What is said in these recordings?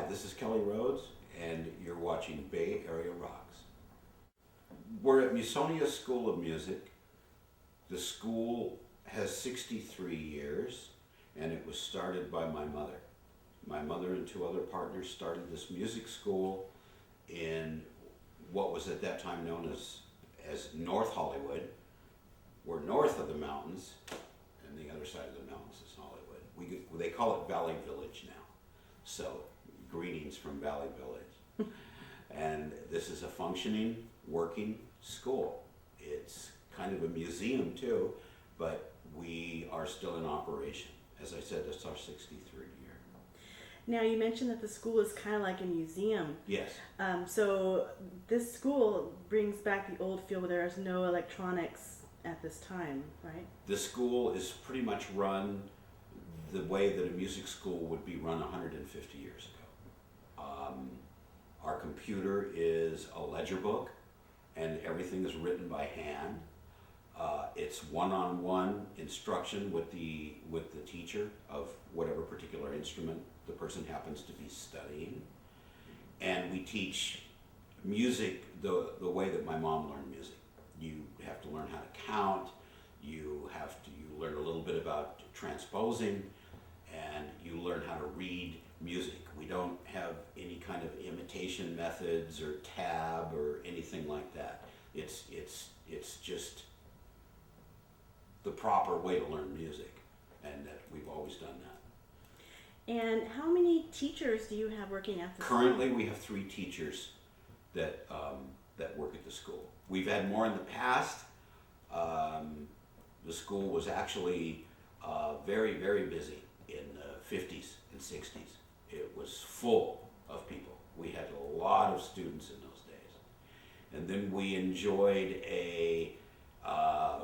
Hi, this is Kelle Rhoads, and you're watching Bay Area Rocks. We're at Musonia School of Music. The school has 63 years, and it was started by my mother. My mother and two other partners started this music school in what was at that time known as North Hollywood. We're north of the mountains, and the other side of the mountains is Hollywood. They call it Valley Village now. So, greetings from Valley Village. And this is a functioning, working school. It's kind of a museum too, but we are still in operation. As I said, that's our 63rd year. Now, you mentioned that the school is kind of like a museum. Yes. So this school brings back the old feel where there is no electronics at this time, right? The school is pretty much run the way that a music school would be run 150 years ago. Our computer is a ledger book, and everything is written by hand. It's one-on-one instruction with the teacher of whatever particular instrument the person happens to be studying. And we teach music the way that my mom learned music. You have to learn how to count, you learn a little bit about transposing, and you learn how to read music. We don't have any kind of imitation methods or tab or anything like that. It's just the proper way to learn music, and that we've always done that. And how many teachers do you have working at the school? Currently, we have 3 teachers that work at the school. We've had more in the past. The school was actually very, very busy in the 50s and 60s. It was full of people. We had a lot of students in those days. And then we enjoyed a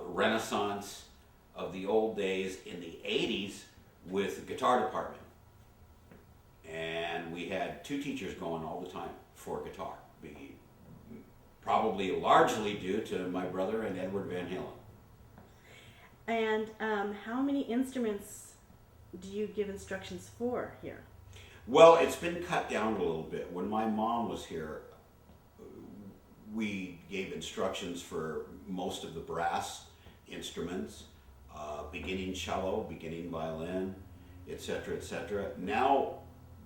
renaissance of the old days in the 80s with the guitar department. And we had 2 teachers going all the time for guitar, probably largely due to my brother and Edward Van Halen. And how many instruments do you give instructions for here? Well, it's been cut down a little bit. When my mom was here, we gave instructions for most of the brass instruments, beginning cello, beginning violin, etc., etc. Now,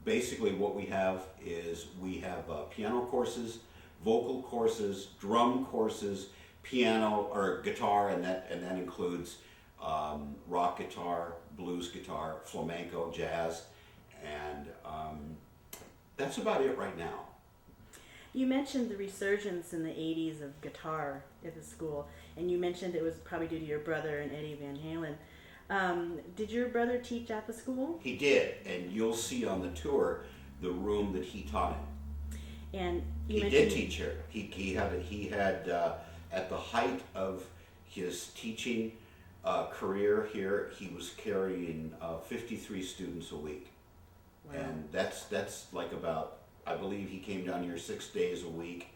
basically what we have is we have piano courses, vocal courses, drum courses, piano or guitar, and that includes rock guitar, blues guitar, flamenco, jazz, and that's about it right now. You mentioned the resurgence in the 80s of guitar at the school, and you mentioned it was probably due to your brother and Eddie Van Halen. Did your brother teach at the school? He did, and you'll see on the tour the room that he taught in. And he did teach here. He had at the height of his teaching career here, he was carrying 53 students a week. Wow. And that's like about, I believe he came down here 6 days a week,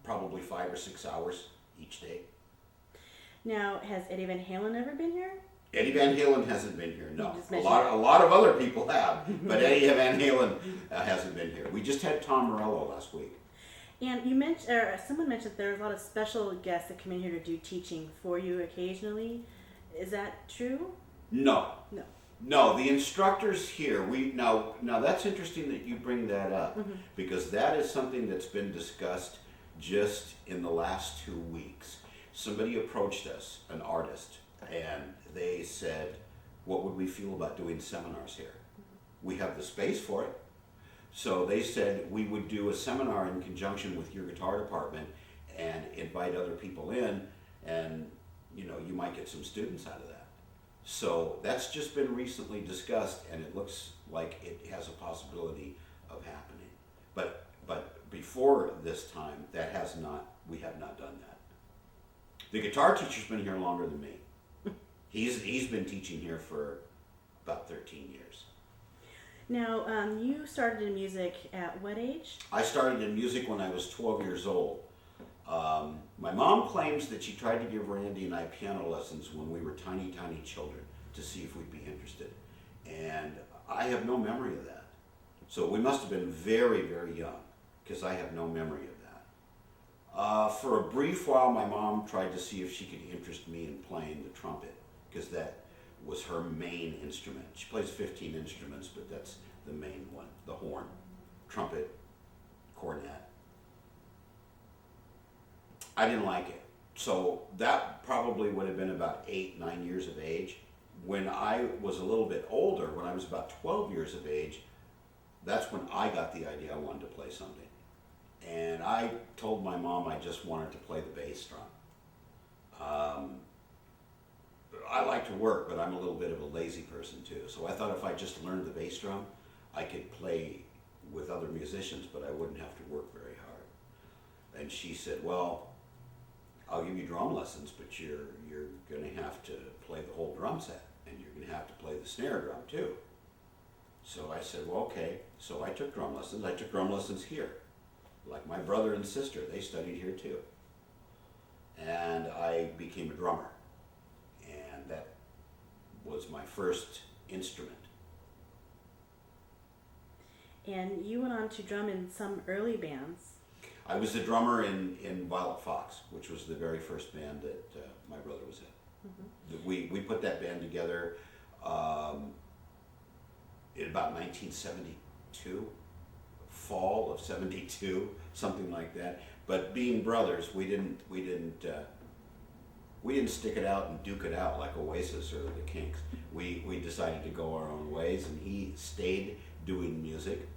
probably 5 or 6 hours each day. Now, has Eddie Van Halen ever been here? Eddie Van Halen hasn't been here, no. A lot of other people have, but Eddie Van Halen hasn't been here. We just had Tom Morello last week. And you mentioned, or someone mentioned there's a lot of special guests that come in here to do teaching for you occasionally. Is that true? No. The instructors here, now that's interesting that you bring that up, because that is something that's been discussed just in the last 2 weeks. Somebody approached us, an artist, and they said, what would we feel about doing seminars here? We have the space for it. So they said we would do a seminar in conjunction with your guitar department and invite other people in, and you might get some students out of that. So that's just been recently discussed, and it looks like it has a possibility of happening. But before this time, we have not done that. The guitar teacher's been here longer than me. He's been teaching here for about 13 years. Now, you started in music at what age? I started in music when I was 12 years old. My mom claims that she tried to give Randy and I piano lessons when we were tiny, tiny children to see if we'd be interested. And I have no memory of that. So we must have been very, very young, because I have no memory of that. For a brief while, my mom tried to see if she could interest me in playing the trumpet, because that was her main instrument. She plays 15 instruments, but that's the main one, the horn, trumpet, cornet. I didn't like it. So that probably would have been about 8, 9 years of age. When I was a little bit older, when I was about 12 years of age, that's when I got the idea I wanted to play something. And I told my mom I just wanted to play the bass drum. I like to work, but I'm a little bit of a lazy person too. So I thought if I just learned the bass drum, I could play with other musicians, but I wouldn't have to work very hard. And she said, well, I'll give you drum lessons, but you're going to have to play the whole drum set, and you're going to have to play the snare drum too. So I said, well, okay. So I took drum lessons. I took drum lessons here. Like my brother and sister, they studied here too. And I became a drummer. And that was my first instrument. And you went on to drum in some early bands. I was the drummer in Violet Fox, which was the very first band that my brother was in. Mm-hmm. We put that band together in about 1972, fall of 72, something like that. But being brothers, we didn't stick it out and duke it out like Oasis or the Kinks. We decided to go our own ways, and he stayed doing music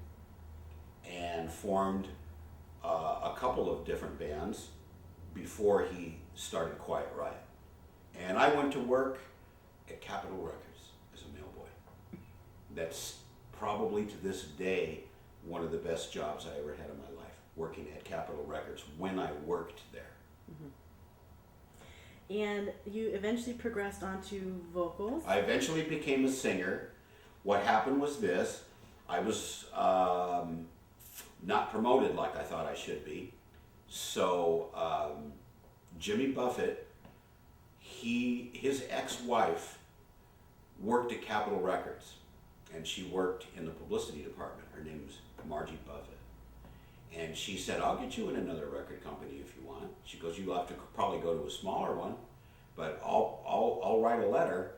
and formed a couple of different bands before he started Quiet Riot. And I went to work at Capitol Records as a mailboy. That's probably to this day one of the best jobs I ever had in my life, working at Capitol Records when I worked there. Mm-hmm. And you eventually progressed onto vocals? I eventually became a singer. What happened was this: I was not promoted like I thought I should be. So Jimmy Buffett, his ex-wife worked at Capitol Records, and she worked in the publicity department. Her name was Margie Buffett. And she said, I'll get you in another record company if you want. She goes, you'll have to probably go to a smaller one, but I'll write a letter,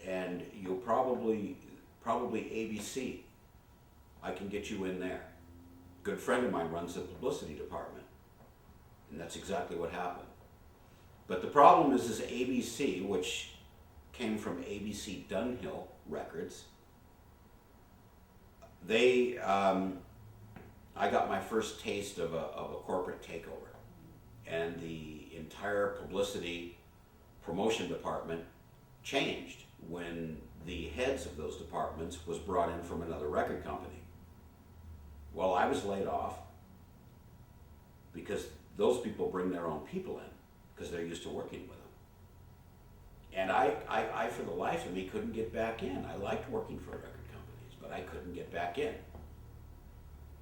and you'll probably ABC. I can get you in there. A good friend of mine runs the publicity department, and that's exactly what happened. But the problem is ABC, which came from ABC Dunhill Records. I got my first taste of a corporate takeover, and the entire publicity promotion department changed when the heads of those departments was brought in from another record company. Well, I was laid off because those people bring their own people in because they're used to working with them. And I for the life of me, couldn't get back in. I liked working for record companies, but I couldn't get back in.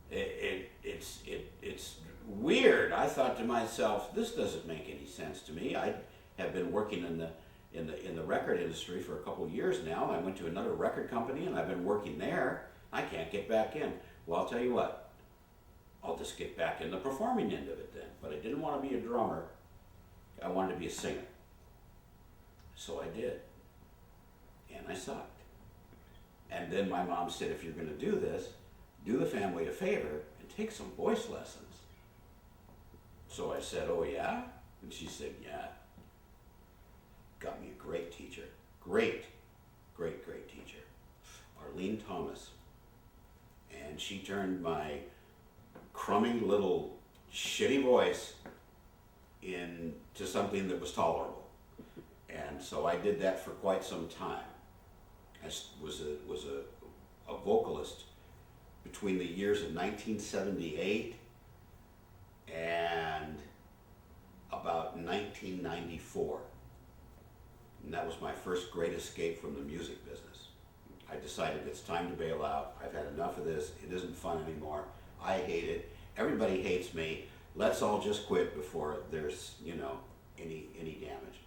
It's weird. I thought to myself, this doesn't make any sense to me. I have been working in the record industry for a couple of years now. I went to another record company and I've been working there. I can't get back in. Well, I'll tell you what, I'll just get back in the performing end of it then. But I didn't want to be a drummer. I wanted to be a singer. So I did. And I sucked. And then my mom said, if you're going to do this, do the family a favor and take some voice lessons. So I said, oh yeah? And she said, yeah. Got me a great teacher. Great teacher. Arlene Thomas. And she turned my crummy little shitty voice into something that was tolerable. And so I did that for quite some time. I was a vocalist between the years of 1978 and about 1994. And that was my first great escape from the music business. I decided it's time to bail out. I've had enough of this. It isn't fun anymore. I hate it. Everybody hates me. Let's all just quit before there's, any damage.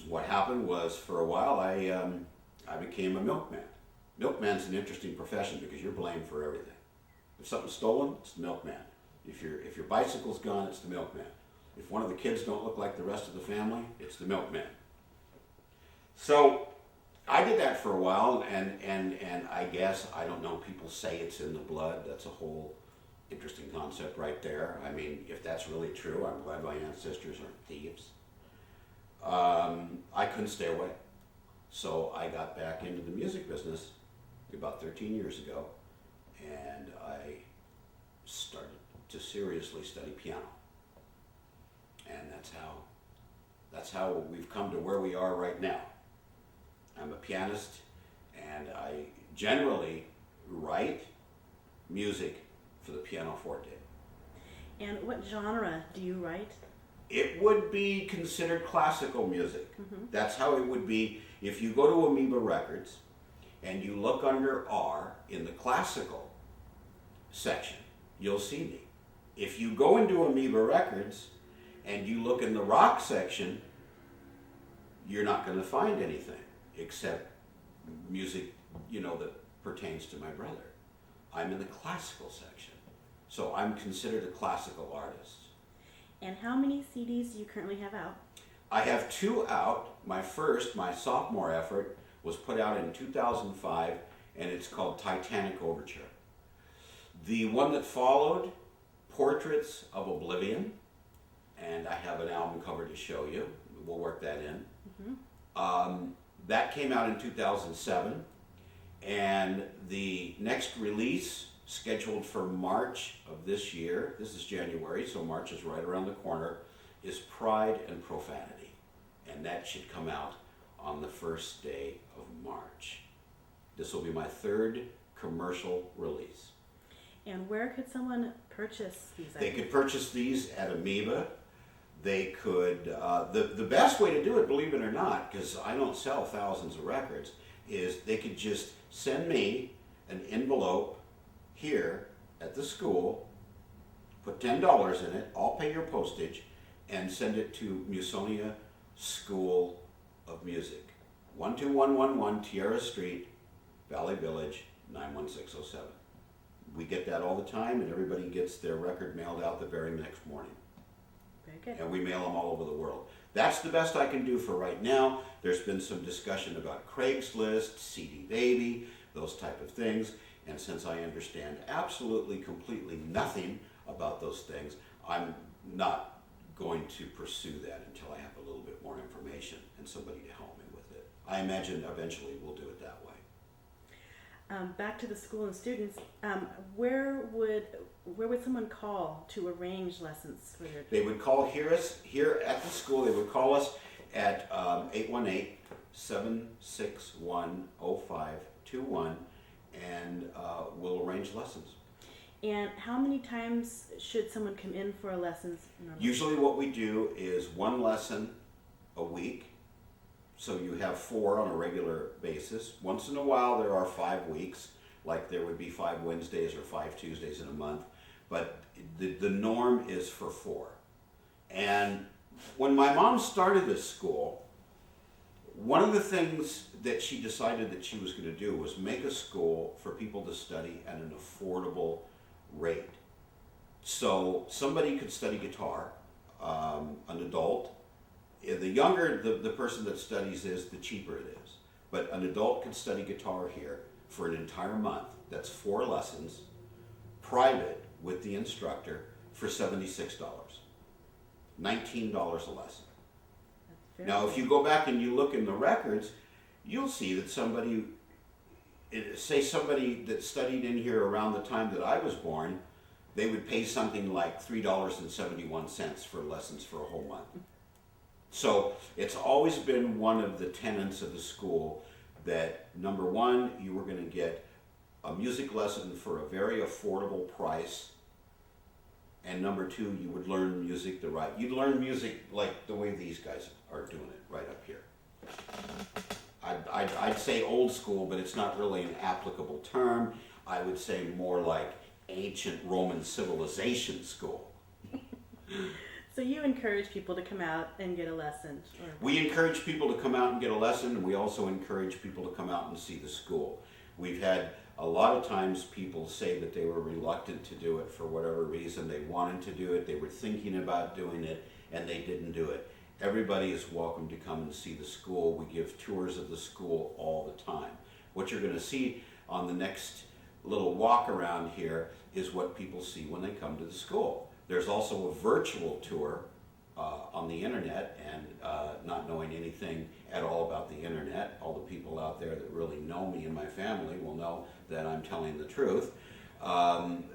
What happened was, for a while, I became a milkman. Milkman's an interesting profession because you're blamed for everything. If something's stolen, it's the milkman. If your bicycle's gone, it's the milkman. If one of the kids don't look like the rest of the family, it's the milkman. So I did that for a while, and I guess, I don't know, people say it's in the blood. That's a whole interesting concept right there. I mean, if that's really true, I'm glad my ancestors aren't thieves. I couldn't stay away. So I got back into the music business about 13 years ago, and I started to seriously study piano. And that's how we've come to where we are right now. I'm a pianist, and I generally write music for the pianoforte. And what genre do you write? It would be considered classical music. Mm-hmm. That's how it would be if you go to Amoeba Records and you look under R in the classical section, you'll see me. If you go into Amoeba Records and you look in the rock section, you're not going to find anything except music, that pertains to my brother. I'm in the classical section, so I'm considered a classical artist. And how many CDs do you currently have out? I have 2 out. My sophomore effort, was put out in 2005, and it's called Titanic Overture. The one that followed, Portraits of Oblivion, and I have an album cover to show you. We'll work that in. Mm-hmm. That came out in 2007, and the next release, scheduled for March of this year, this is January, so March is right around the corner, is Pride and Profanity. And that should come out on the first day of March. This will be my 3rd commercial release. And where could someone purchase these items? They could purchase these at Amoeba. They could, the best way to do it, believe it or not, because I don't sell thousands of records, is they could just send me an envelope here at the school, put $10 in it, I'll pay your postage, and send it to Musonia School of Music, 12111 Tierra Street, Valley Village, 91607. We get that all the time, and everybody gets their record mailed out the very next morning. Very good. And we mail them all over the world. That's the best I can do for right now. There's been some discussion about Craigslist, CD Baby, those type of things. And since I understand absolutely, completely nothing about those things, I'm not going to pursue that until I have a little bit more information and somebody to help me with it. I imagine eventually we'll do it that way. Back to the school and students, where would someone call to arrange lessons for their? They would call here at the school. They would call us at 818-761-0521, and we'll arrange lessons. And how many times should someone come in for a lesson? Usually what we do is 1 lesson a week. So you have 4 on a regular basis. Once in a while there are 5 weeks, like there would be 5 Wednesdays or 5 Tuesdays in a month. But the norm is for 4. And when my mom started this school, one of the things that she decided that she was going to do was make a school for people to study at an affordable rate. So somebody could study guitar, an adult. The younger the person that studies is, the cheaper it is. But an adult can study guitar here for an entire month. That's 4 lessons, private with the instructor, for $76. $19 a lesson. Now, if you go back and you look in the records, you'll see that somebody that studied in here around the time that I was born, they would pay something like $3.71 for lessons for a whole month. So it's always been one of the tenets of the school that, number one, you were going to get a music lesson for a very affordable price, and number two, you would learn music you'd learn music like the way these guys are doing it right up here. I'd say old school, but it's not really an applicable term. I would say more like ancient Roman civilization school. So you encourage people to come out and get a lesson? We encourage people to come out and get a lesson, and we also encourage people to come out and see the school. We've had a lot of times people say that they were reluctant to do it for whatever reason. They wanted to do it, they were thinking about doing it, and they didn't do it. Everybody is welcome to come and see the school. We give tours of the school all the time. What you're going to see on the next little walk around here is what people see when they come to the school. There's also a virtual tour on the internet, and not knowing anything at all about the internet, all the people out there that really know me and my family will know that I'm telling the truth.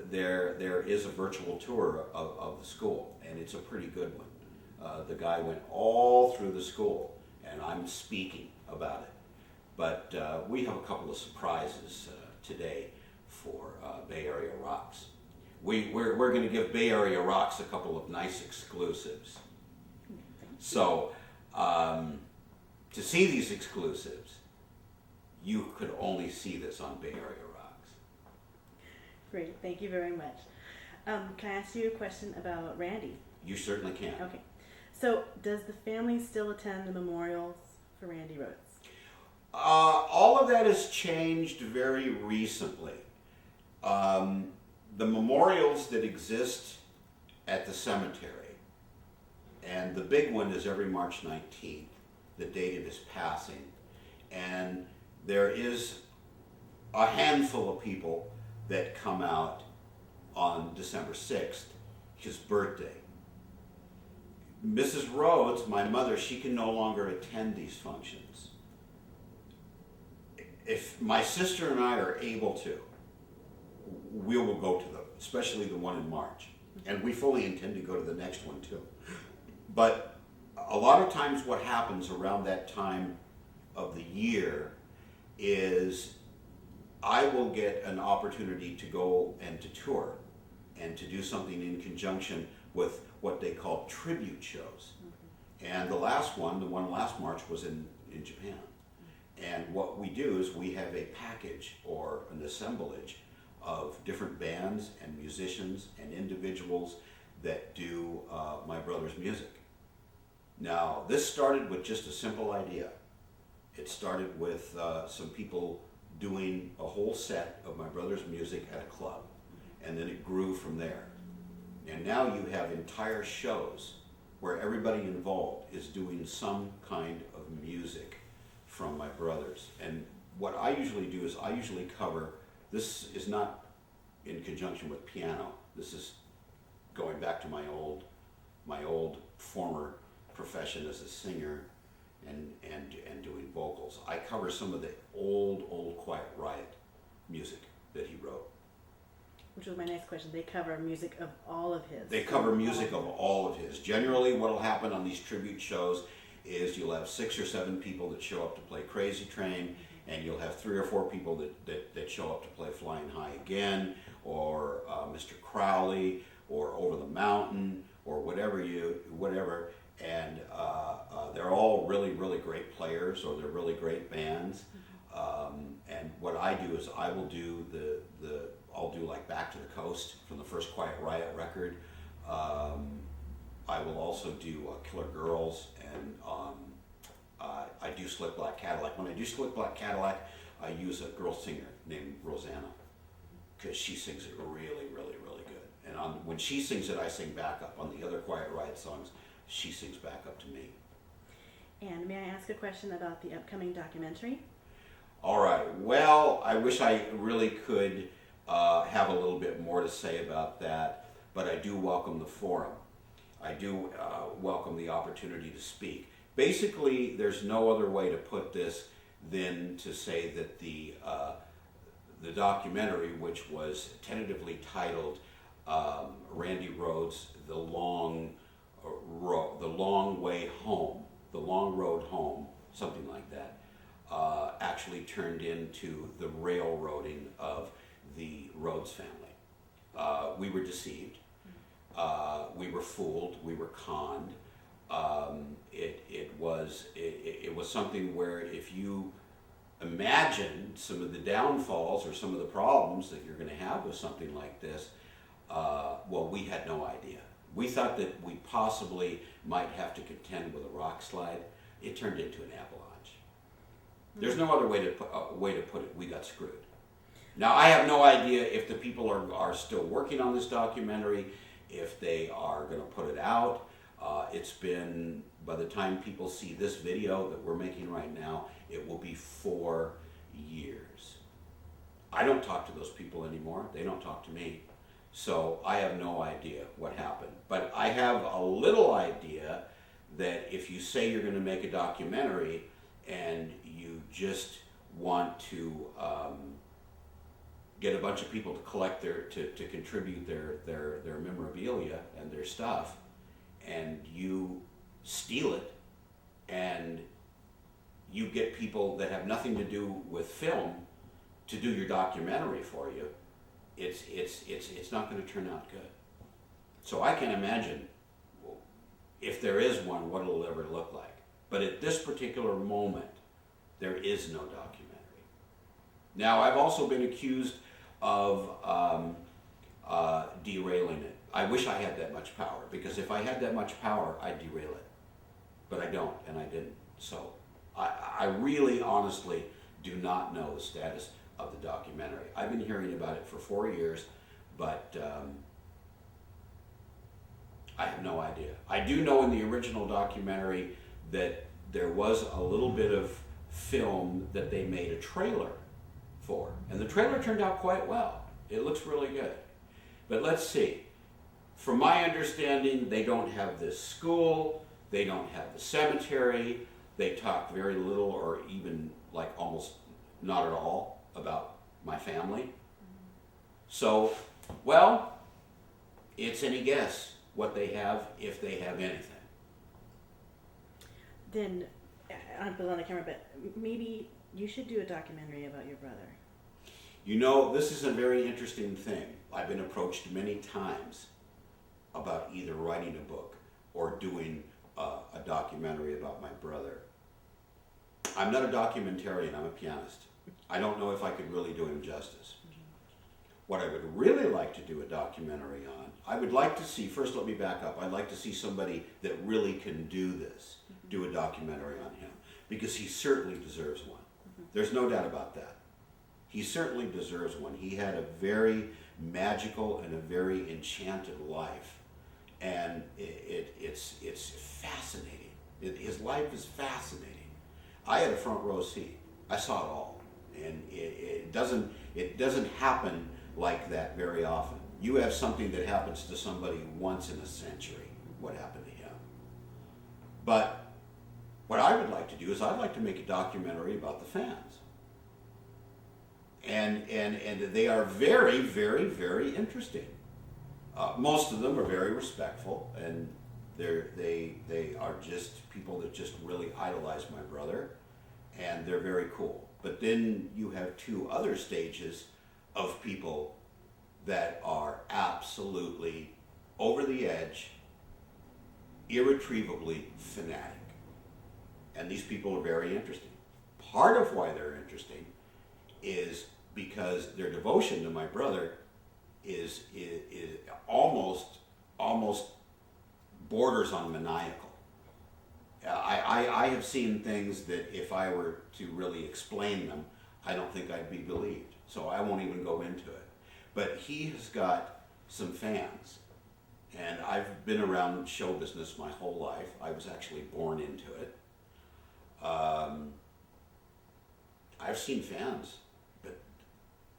There is a virtual tour of the school, and it's a pretty good one. The guy went all through the school, and I'm speaking about it. But we have a couple of surprises today for Bay Area Rocks. We're going to give Bay Area Rocks a couple of nice exclusives. So to see these exclusives, you could only see this on Bay Area Rocks. Great, thank you very much. Can I ask you a question about Randy? You certainly can. Okay. So does the family still attend the memorials for Randy Rhoads? All of that has changed very recently. The memorials that exist at the cemetery, and the big one is every March 19th, the date of his passing, and there is a handful of people that come out on December 6th, his birthday. Mrs. Rhoads, my mother, she can no longer attend these functions. If my sister and I are able to, we will go to them, especially the one in March. And we fully intend to go to the next one too. But a lot of times what happens around that time of the year is I will get an opportunity to go and to tour and to do something in conjunction with what they call tribute shows. And the one last March, was in Japan. And what we do is we have a package or an assemblage of different bands and musicians and individuals that do my brother's music. Now, this started with just a simple idea. It started with some people doing a whole set of my brother's music at a club, and then it grew from there. And now you have entire shows where everybody involved is doing some kind of music from my brothers. And what I usually do is I usually cover, this is not in conjunction with piano, this is going back to my old former profession as a singer and doing vocals. I cover some of the old Quiet Riot music that he wrote. Which was my next question. They cover music of all of his. They cover music of all of his. Generally what will happen on these tribute shows is you'll have 6 or 7 people that show up to play Crazy Train, and you'll have 3 or 4 people that show up to play Flying High Again, or Mr. Crowley, or Over the Mountain, or whatever, and they're all really, really great players, or they're really great bands. And what I do is I will do I'll do like Back to the Coast from the first Quiet Riot record. I will also do Killer Girls, and I do Slick Black Cadillac. When I do Slick Black Cadillac, I use a girl singer named Rosanna, because she sings it really, really, really good. And when she sings it, I sing backup. On the other Quiet Riot songs, she sings back up to me. And may I ask a question about the upcoming documentary? All right. Well, I wish I really could have a little bit more to say about that, but I do welcome the forum. I do welcome the opportunity to speak. Basically, there's no other way to put this than to say that the documentary, which was tentatively titled Randy Rhoads, The Long Way Home, The Long Road Home, something like that, actually turned into the railroading of the Rhoads family. We were deceived. We were fooled. We were conned. It was something where if you imagine some of the downfalls or some of the problems that you're going to have with something like this, well, we had no idea. We thought that we possibly might have to contend with a rock slide. It turned into an avalanche. There's no other way to put it. We got screwed. Now, I have no idea if the people are still working on this documentary, if they are going to put it out. It's been, by the time people see this video that we're making right now, it will be 4 years. I don't talk to those people anymore. They don't talk to me. So I have no idea what happened. But I have a little idea that if you say you're going to make a documentary and you just want to get a bunch of people to collect to contribute their memorabilia and their stuff, and you steal it, and you get people that have nothing to do with film to do your documentary for you, it's not going to turn out good. So I can imagine, if there is one, what it'll ever look like. But at this particular moment, there is no documentary. Now, I've also been accused of derailing it. I wish I had that much power, because if I had that much power, I'd derail it. But I don't, and I didn't. So I really, honestly do not know the status of the documentary. I've been hearing about it for 4 years, but I have no idea. I do know in the original documentary that there was a little bit of film that they made a trailer for, and the trailer turned out quite well. It looks really good. But let's see. From my understanding, they don't have this school, they don't have the cemetery, they talk very little or even like almost not at all about my family. So, well, it's any guess what they have, if they have anything. Then, I'm on the camera, but maybe you should do a documentary about your brother. You know, this is a very interesting thing. I've been approached many times about either writing a book or doing a documentary about my brother. I'm not a documentarian, I'm a pianist. I don't know if I could really do him justice. What I would really like to do a documentary on, I would like to see, first let me back up, I'd like to see somebody that really can do this, do a documentary on him, because he certainly deserves one. There's no doubt about that. He certainly deserves one. He had a very magical and a very enchanted life, and it's fascinating. His life is fascinating. I had a front row seat. I saw it all, and it doesn't happen like that very often. You have something that happens to somebody once in a century. What happened to him? But what I would like to do is I'd like to make a documentary about the fans. And they are very, very, very interesting. Most of them are very respectful, and they are just people that just really idolize my brother, and they're very cool. But then you have 2 other stages of people that are absolutely over the edge, irretrievably fanatic. And these people are very interesting. Part of why they're interesting is because their devotion to my brother is almost borders on maniacal. I have seen things that if I were to really explain them, I don't think I'd be believed. So I won't even go into it. But he has got some fans. And I've been around show business my whole life. I was actually born into it. I've seen fans, but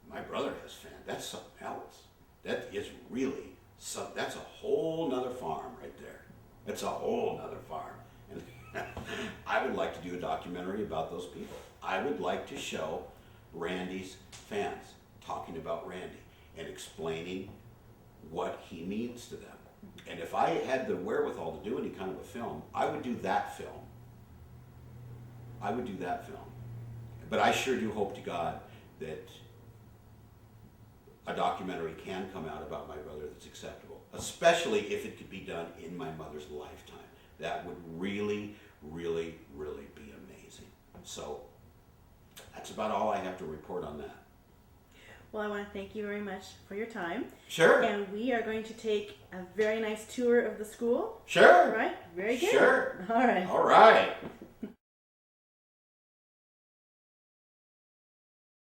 my brother has fans. That's something else. That is really that's a whole nother farm right there. That's a whole nother farm. And I would like to do a documentary about those people. I would like to show Randy's fans talking about Randy and explaining what he means to them. And if I had the wherewithal to do any kind of a film, I would do that film. I would do that film. But I sure do hope to God that a documentary can come out about my brother that's acceptable, especially if it could be done in my mother's lifetime. That would really, really, really be amazing. So that's about all I have to report on that. Well, I want to thank you very much for your time. Sure. And we are going to take a very nice tour of the school. Sure. Right? Very good. Sure. All right. All right.